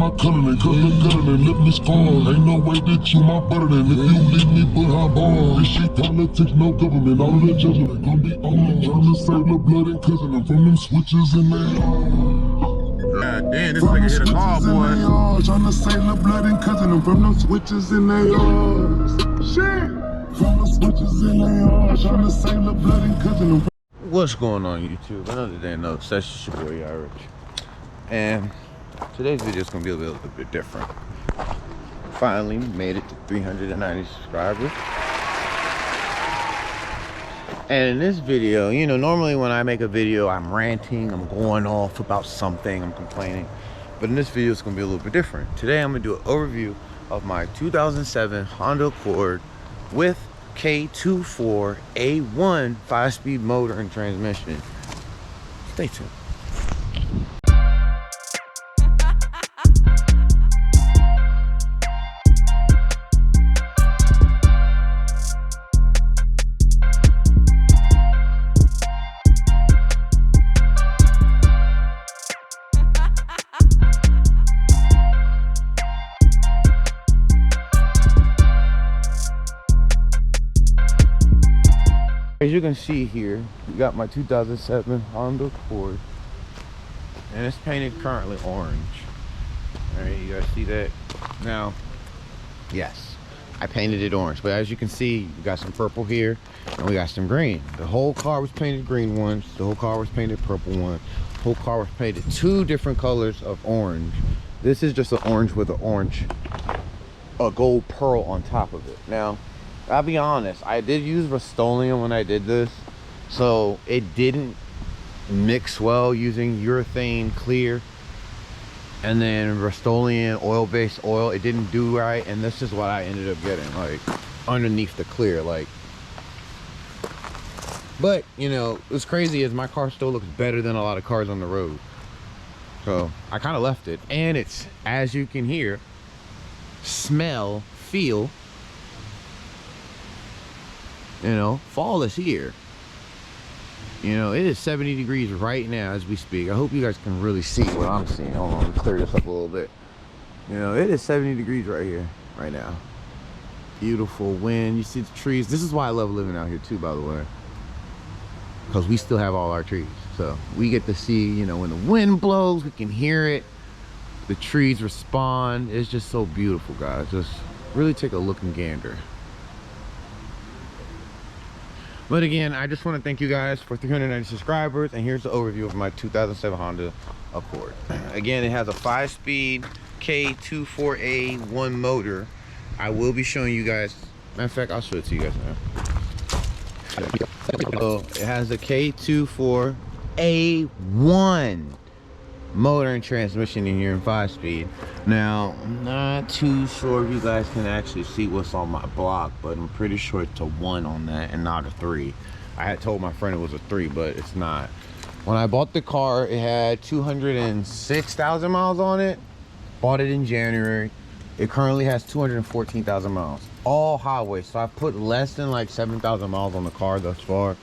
my cuddling, cause the guttering left me scorned. Ain't no way that you my butter then. If you leave me, but I'm born. This shit politics, no government, all of that judgment gonna be on. Trying to save the blood and cousin them from them switches in their God damn, this nigga hit a car, boy. Trying to save the blood and cousin them from them switches in their yards. Shit! From the switches in their yards. Trying to save the blood and cousin them. What's going on, YouTube? Another day, another session. It's your boy, Irish. And today's video is going to be a little bit different. Finally made it to 390 subscribers. And in this video, you know, normally when I make a video, I'm ranting, I'm going off about something, I'm complaining. But in this video, it's going to be a little bit different. Today, I'm going to do an overview of my 2007 Honda Accord with K24 A1 5-speed motor and transmission. Stay tuned. As you can see here, we got my 2007 Honda Accord, and it's painted currently orange. All right, you guys see that? Now, yes, I painted it orange, but as you can see, we got some purple here, and we got some green. The whole car was painted green once, the whole car was painted purple one, the whole car was painted two different colors of orange. This is just an orange with a gold pearl on top of it. Now, I'll be honest, I did use Rust-Oleum when I did this, so it didn't mix well using urethane clear and then Rust-Oleum oil-based oil. It didn't do right, and this is what I ended up getting, like underneath the clear, like. But you know, what's crazy is my car still looks better than a lot of cars on the road, so I kind of left it. And it's, as you can hear, smell, feel, you know, fall is here. You know, it is 70 degrees right now as we speak. I hope you guys can really see what I'm seeing. Hold on, let me clear this up a little bit. You know, it is 70 degrees right here, right now. Beautiful wind. You see the trees. This is why I love living out here too, by the way, because we still have all our trees. So we get to see, you know, when the wind blows, we can hear it. The trees respond. It's just so beautiful, guys. Just really take a look and gander. But again, I just want to thank you guys for 390 subscribers, and here's the overview of my 2007 Honda Accord. Again, it has a 5-speed K24A1 motor. I will be showing you guys, matter of fact, I'll show it to you guys now. So it has a K24A1 motor and transmission in here in 5-speed. Now, I'm not too sure if you guys can actually see what's on my block, but I'm pretty sure it's a 1 on that and not a 3. I had told my friend it was a 3, but it's not. When I bought the car, it had 206,000 miles on it. Bought it in January. It currently has 214,000 miles, all highway. So I put less than like 7,000 miles on the car thus far.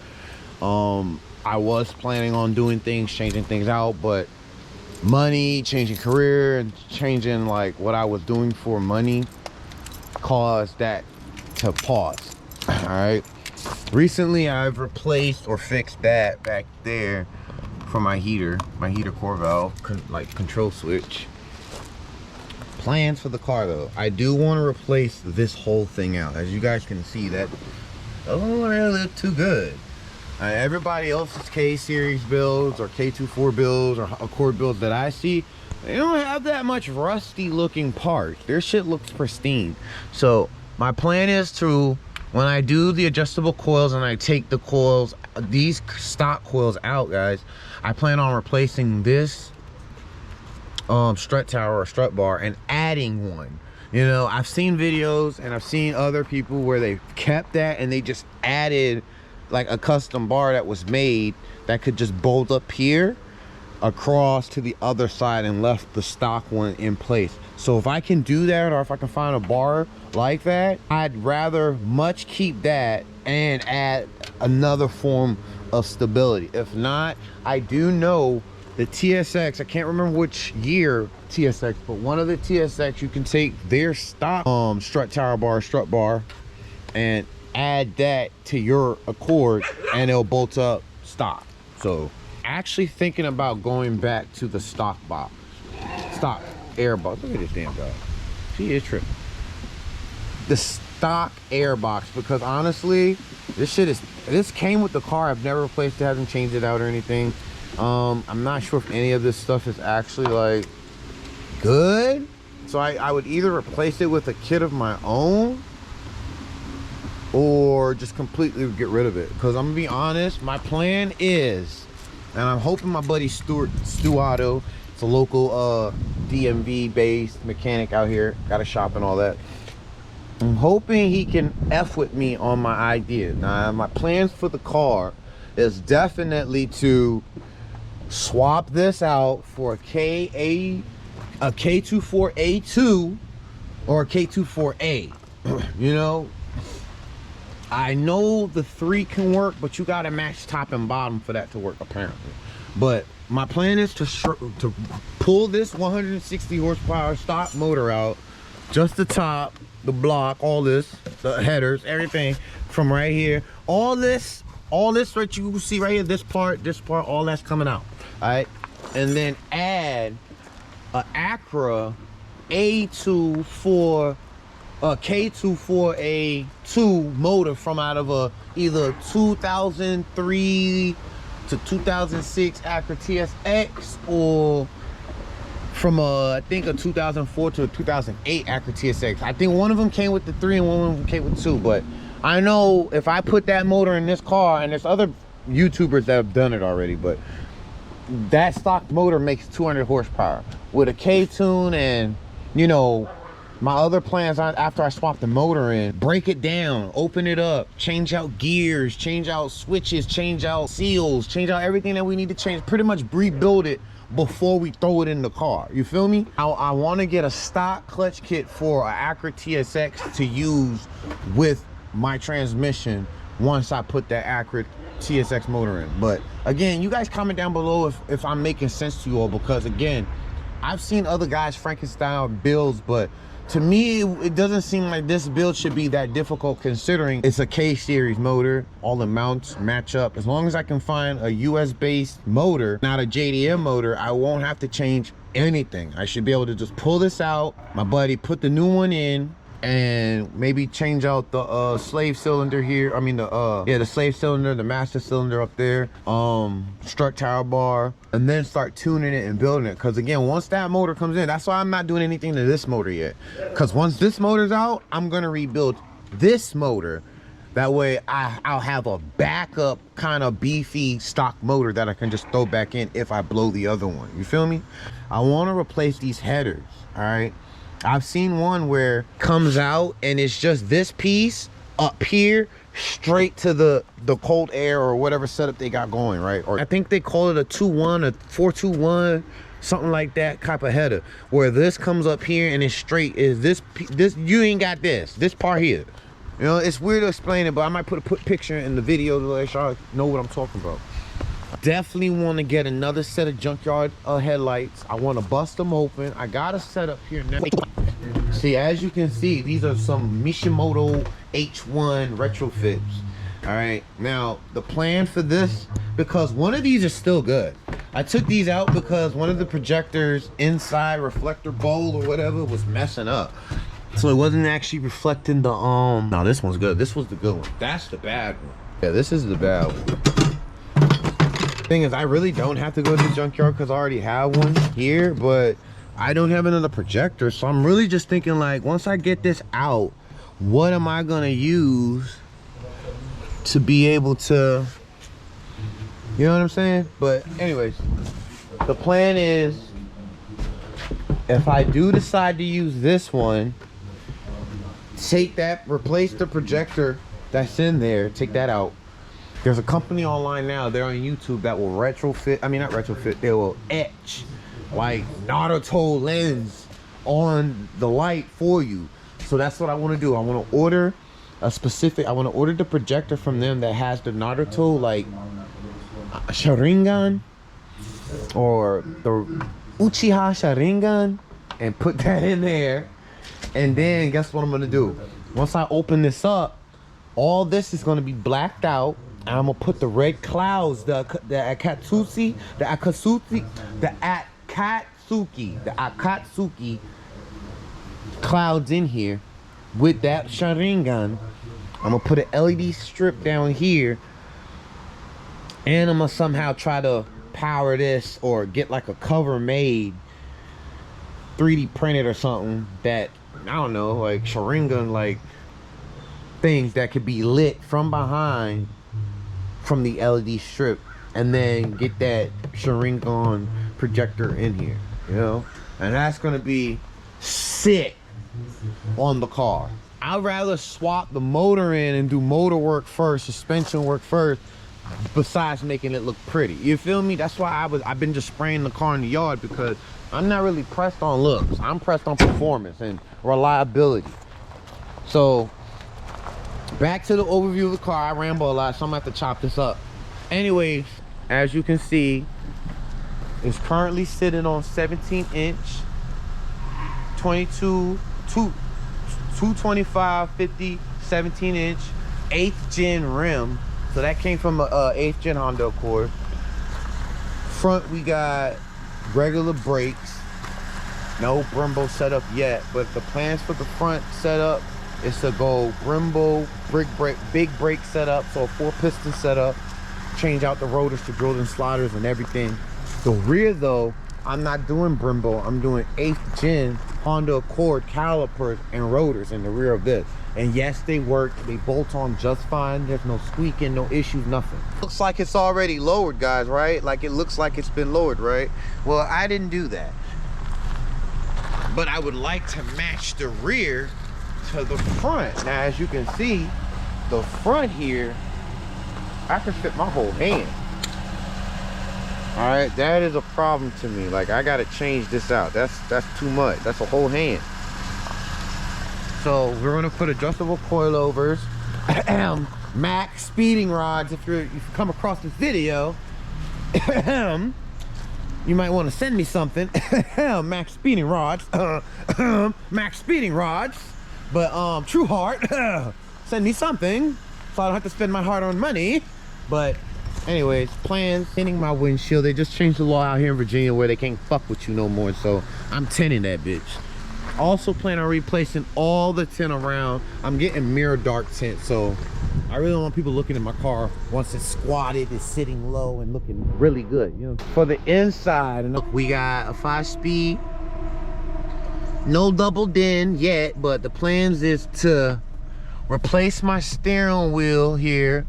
I was planning on doing things, changing things out, but money, changing career, and changing like what I was doing for money caused that to pause. All right, recently I've replaced or fixed that back there for my heater core valve, like control switch. Plans for the car though, I do want to replace this whole thing out. As you guys can see, that doesn't really look too good. Everybody else's K-series builds or K24 builds or Accord builds that I see, they don't have that much rusty looking parts. Their shit looks pristine. So my plan is to, when I do the adjustable coils and I take the coils, these stock coils out, guys, I plan on replacing this strut tower or strut bar and adding one. You know, I've seen videos and I've seen other people where they've kept that and they just added like a custom bar that was made that could just bolt up here across to the other side and left the stock one in place. So if I can do that, or if I can find a bar like that, I'd rather much keep that and add another form of stability. If not, I do know the TSX, I can't remember which year TSX, but one of the TSX, you can take their stock strut tower bar, strut bar, and add that to your Accord, and it'll bolt up stock. So actually thinking about going back to the stock box, stock air box. Look at this damn guy. She is tripping. The stock air box, because honestly, this came with the car. I've never replaced it, hasn't changed it out or anything. I'm not sure if any of this stuff is actually like good, so I would either replace it with a kit of my own or just completely get rid of it. Because I'm gonna be honest, my plan is, and I'm hoping my buddy Stu Otto, it's a local DMV based mechanic out here, got a shop and all that, I'm hoping he can F with me on my idea. Now my plans for the car is definitely to swap this out for a K24A2 or a K24A. You know, I know the 3 can work, but you gotta match top and bottom for that to work apparently. But my plan is to pull this 160 horsepower stock motor out, just the top, the block, all this, the headers, everything from right here. All this what you see right here, this part, all that's coming out. All right, and then add a Acura A2 for a K24A2 motor from out of a either 2003 to 2006 Acura TSX, or from I think a 2004 to a 2008 Acura TSX. I think one of them came with the 3 and one of them came with 2, but I know if I put that motor in this car, and there's other YouTubers that have done it already, but that stock motor makes 200 horsepower with a K-tune. And you know, my other plans after I swap the motor in, break it down, open it up, change out gears, change out switches, change out seals, change out everything that we need to change, pretty much rebuild it before we throw it in the car. You feel me? I want to get a stock clutch kit for an Acura TSX to use with my transmission once I put that Acura TSX motor in. But again, you guys comment down below if I'm making sense to you all, because again, I've seen other guys Frankenstein builds, but to me it doesn't seem like this build should be that difficult, considering it's a K series motor. All the mounts match up. As long as I can find a US based motor, not a JDM motor, I won't have to change anything. I should be able to just pull this out, my buddy put the new one in, and maybe change out the slave cylinder here. I mean the slave cylinder, the master cylinder up there, strut tower bar, and then start tuning it and building it. Because again, once that motor comes in, that's why I'm not doing anything to this motor yet, because once this motor's out, I'm gonna rebuild this motor. That way I'll have a backup kind of beefy stock motor that I can just throw back in if I blow the other one. You feel me? I want to replace these headers. All right, I've seen one where it comes out and it's just this piece up here straight to the cold air or whatever setup they got going, right? Or I think they call it a 2-1, a 4-2-1, something like that type of header, where this comes up here and it's straight. Is this you ain't got this part here. You know, it's weird to explain it, but I might put a picture in the video to let y'all know what I'm talking about. Definitely want to get another set of junkyard headlights. I want to bust them open. I got a set up here now. See, as you can see, these are some Mishimoto H1 retrofits. All right, now the plan for this, because one of these is still good. I took these out because one of the projectors inside reflector bowl or whatever was messing up, so it wasn't actually reflecting the no, this one's good. This was the good one. That's the bad one. Yeah, this is the bad one. Thing is, I really don't have to go to the junkyard because I already have one here, but I don't have another projector, so I'm really just thinking, like, once I get this out, what am I gonna use to be able to, you know what I'm saying? But anyways, the plan is, if I do decide to use this one, take that, replace the projector that's in there, take that out. There's a company online now, they're on YouTube, that will retrofit, I mean not retrofit, they will etch like Naruto lens on the light for you. So that's what I want to do. I want to order a specific, I want to order the projector from them that has the Naruto like Sharingan or the Uchiha Sharingan and put that in there. And then guess what I'm gonna do? Once I open this up, all this is gonna be blacked out. And I'm gonna put the red clouds, the Akatsuki clouds in here with that Sharingan. I'm gonna put an LED strip down here, and I'm gonna somehow try to power this or get like a cover made, 3D printed or something that, I don't know, like Sharingan like things that could be lit from behind from the LED strip, and then get that Sharingan projector in here, you know? And that's gonna be sick on the car. I'd rather swap the motor in and do motor work first, suspension work first, besides making it look pretty. You feel me? That's why I've been just spraying the car in the yard, because I'm not really pressed on looks. I'm pressed on performance and reliability. So back to the overview of the car. I ramble a lot, so I'm gonna have to chop this up. Anyways, as you can see, it's currently sitting on 17-inch 225/50 17-inch 8th gen rim. So that came from a 8th gen Honda Accord. Front, we got regular brakes, no Brembo setup yet, but the plans for the front setup is to go Brembo big brake setup, so a 4-piston setup, change out the rotors to grilled and sliders and everything. The rear though, I'm not doing Brembo, I'm doing 8th gen Honda Accord calipers and rotors in the rear of this. And yes, they work, they bolt on just fine. There's no squeaking, no issues, nothing. Looks like it's already lowered, guys, right? Like it looks like it's been lowered, right? Well, I didn't do that, but I would like to match the rear to the front. Now, as you can see, the front here, I can fit my whole hand. All right, that is a problem to me. Like, I gotta change this out. That's too much. That's a whole hand. So we're gonna put adjustable coilovers, max speeding rods. If you come across this video, you might want to send me something. Max speeding rods, max speeding rods. But True Heart, send me something so I don't have to spend my hard-earned money. But anyways, plans, tinting my windshield. They just changed the law out here in Virginia where they can't fuck with you no more, so I'm tinting that bitch. Also plan on replacing all the tint around. I'm getting mirror dark tint, so I really don't want people looking at my car once it's squatted, it's sitting low and looking really good, you know. For the inside, we got a 5-speed, no double din yet, but the plans is to replace my steering wheel here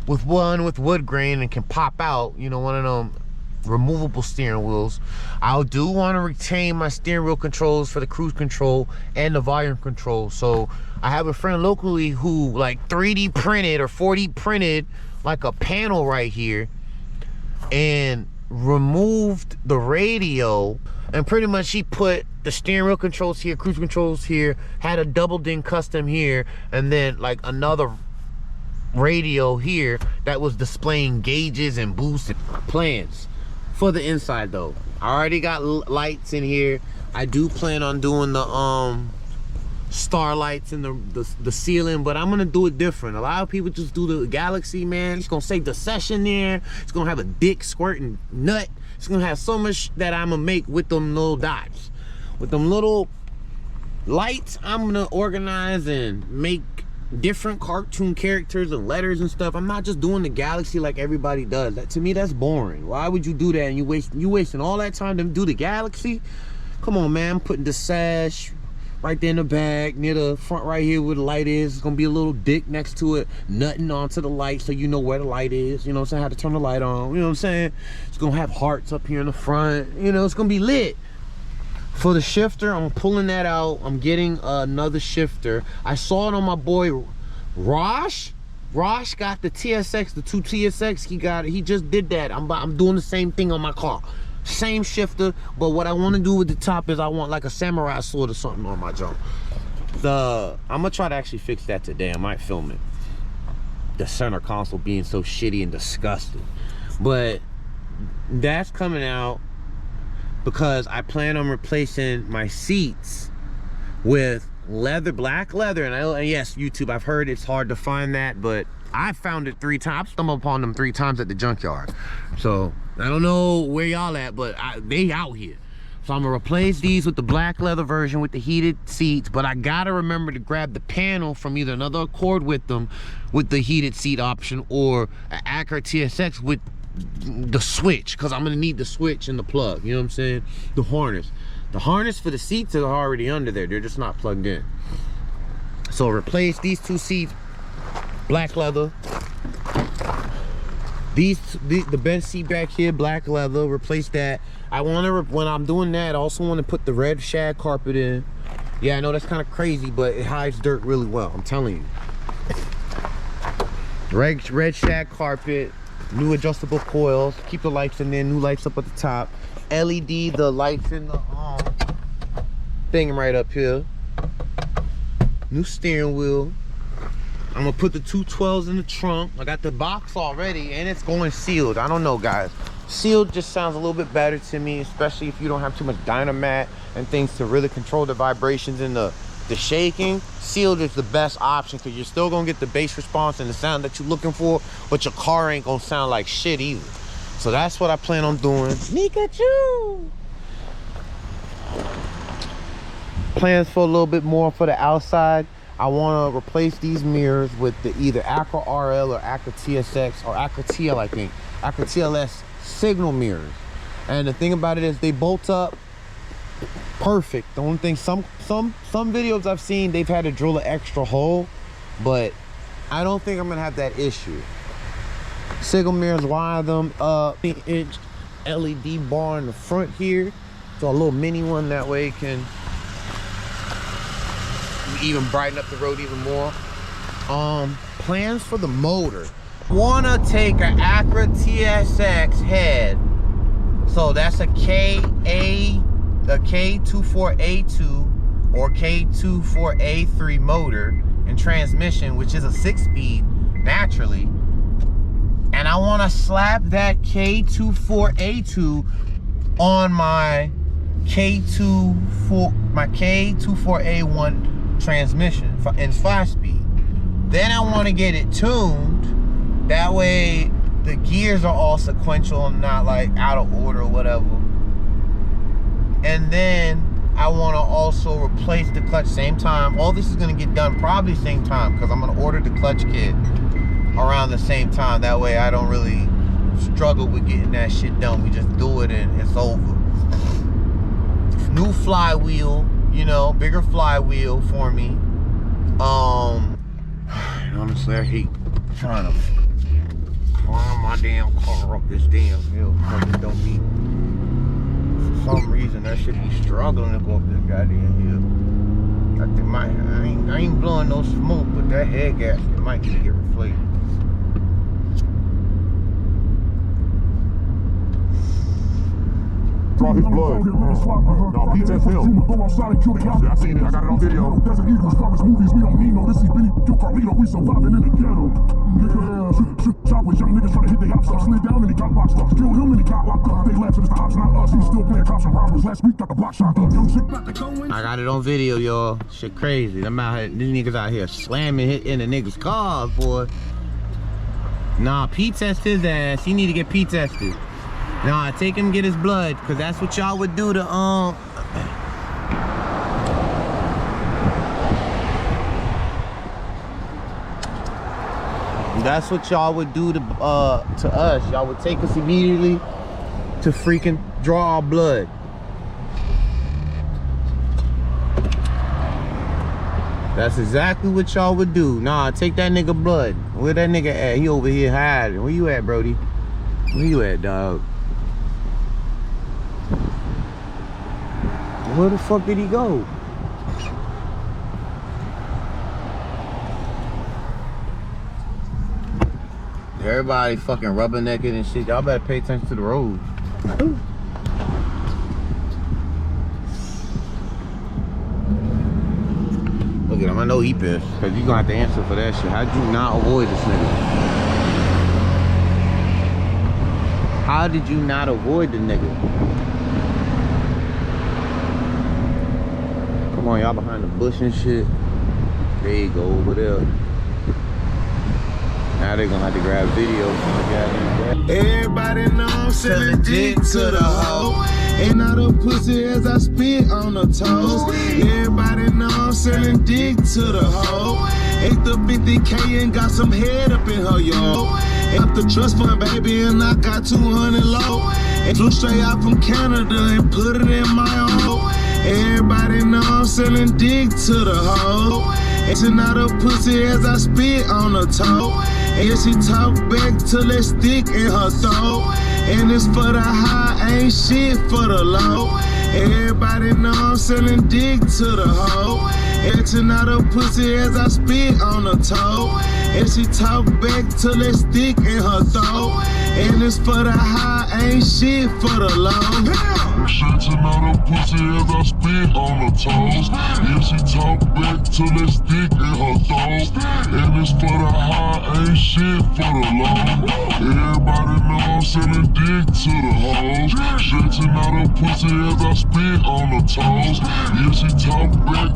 with one with wood grain and can pop out, you know, one of them removable steering wheels. I do want to retain my steering wheel controls for the cruise control and the volume control. So I have a friend locally who like 3D printed or 4D printed like a panel right here and removed the radio, and pretty much he put the steering wheel controls here, cruise controls here, had a double din custom here, and then like another radio here that was displaying gauges and boost plans. For the inside though, I already got lights in here. I do plan on doing the starlights in the ceiling, but I'm gonna do it different. A lot of people just do the Galaxy, man. It's gonna say DaSesh in there. It's gonna have a dick squirting nut. It's gonna have so much that I'm gonna make with them little dots. With them little lights, I'm gonna organize and make different cartoon characters and letters and stuff. I'm not just doing the Galaxy like everybody does. That, to me, that's boring. Why would you do that? And you wasting all that time to do the Galaxy? Come on, man. I'm putting DaSesh right there in the back near the front right here where the light is. It's gonna be a little dick next to it, nutting onto the light so you know where the light is. You know what I'm saying? How to turn the light on. You know what I'm saying? It's gonna have hearts up here in the front. You know, it's gonna be lit. For the shifter, I'm pulling that out. I'm getting another shifter. I saw it on my boy Rosh. Rosh got the TSX, the 2 TSX. He just did that. I'm doing the same thing on my car. Same shifter, but what I want to do with the top is I want like a samurai sword or something on my jump. I'm gonna try to actually fix that today. I might film it. The center console being so shitty and disgusting. But that's coming out because I plan on replacing my seats with leather, black leather. And yes, YouTube, I've heard it's hard to find that, but I found it 3 times. I stumbled upon them 3 times at the junkyard. So I don't know where y'all at, but they out here. So I'm gonna replace these with the black leather version with the heated seats, but I gotta remember to grab the panel from either another Accord with them with the heated seat option, or an Acura TSX with the switch, because I'm gonna need the switch and the plug, you know what I'm saying? The harness for the seats are already under there, they're just not plugged in. So replace these 2 seats, black leather. The bench seat back here, black leather, replace that. I want to, when I'm doing that, I also want to put the red shag carpet in. Yeah, I know that's kind of crazy, but it hides dirt really well, I'm telling you. Red shag carpet, new adjustable coils, keep the lights in there, new lights up at the top. LED, the lights in the thing right up here. New steering wheel. I'm gonna put the 212s in the trunk. I got the box already and it's going sealed. I don't know, guys. Sealed just sounds a little bit better to me, especially if you don't have too much dynamat and things to really control the vibrations and the shaking. Sealed is the best option because you're still gonna get the bass response and the sound that you're looking for, but your car ain't gonna sound like shit either. So that's what I plan on doing. Pikachu! Plans for a little bit more for the outside. I want to replace these mirrors with the either Acura RL or Acura TSX or Acura TL, I think. Acura TLS signal mirrors. And the thing about it is they bolt up perfect. The only thing, some videos I've seen, they've had to drill an extra hole, but I don't think I'm going to have that issue. Signal mirrors, wire them up, 8-inch LED bar in the front here. So a little mini one, that way it can even brighten up the road even more. Plans for the motor. Wanna take an Acura TSX head. So that's a K24A2 or K24A3 motor and transmission, which is a 6-speed naturally. And I wanna slap that K24A2 on my K24A1 transmission in 5-speed. Then I want to get it tuned, that way the gears are all sequential and not like out of order or whatever. And then I want to also replace the clutch same time. All this is going to get done probably same time because I'm going to order the clutch kit around the same time. That way I don't really struggle with getting that shit done. We just do it and it's over. New flywheel, you know, bigger flywheel for me. Honestly, I hate trying to climb my damn car up this damn hill. I just don't be, for some reason, that shit be struggling to go up this goddamn hill. I think I ain't blowing no smoke, but that head gasket might need to get replaced. Draw his blood. No, Pete, that's him. Yeah, I seen it. I got it on video. Desert Eagles, Forest movies. We don't need no this. Benny, Carlito. We surviving in the ghetto. Chop with young niggas trying to hit the ops up. Slid down and he got boxed up. Killed him and he got locked up. They laughed at the ops, not us. He's still playing cops and robbers. Last week got the block shot up. Young chick about to go in. I got it on video, y'all. Shit crazy. Them out here, these niggas out here slamming in the niggas' cars, boy. Nah, Pete tested his ass. He need to get Pete tested. Nah, take him get his blood, cause that's what y'all would do to that's what y'all would do to us. Y'all would take us immediately to freaking draw our blood. That's exactly what y'all would do. Nah, take that nigga blood. Where that nigga at? He over here hiding. Where you at, Brody? Where you at, dog? Where the fuck did he go? Everybody fucking rubbernecking and shit. Y'all better pay attention to the road. Look at him. I know he pissed. Because you're going to have to answer for that shit. How'd you not avoid this nigga? How did you not avoid the nigga? Come on, y'all behind the bush and shit. There you go, over there. Now they're gonna have to grab video from the goddamn. Everybody know I'm selling dick to the hoe. Ain't not a pussy as I spit on the toes. Everybody know I'm selling dick to the hoe. Ate the 50K and got some head up in her, yo. Up the trust fund, baby, and I got 200 low. And flew straight out from Canada and put it in my own. Everybody know I'm selling dick to the hoe. It's not a pussy as I spit on her toe. And she talk back till that stick in her throat. And it's for the high, ain't shit for the low. Everybody know I'm selling dick to the hoe. It's not a pussy as I spit on her toe. And she talk back till that stick in her throat. And it's for the high, ain't shit for the low. Shit not a pussy as I spit on her toes. Yeah, she talk back till that stick in her throat. And it's for the high, ain't shit for the low. Everybody know I'm selling dick to the hoes. Shit not a pussy as I spit on her toes. Yeah, she talk back.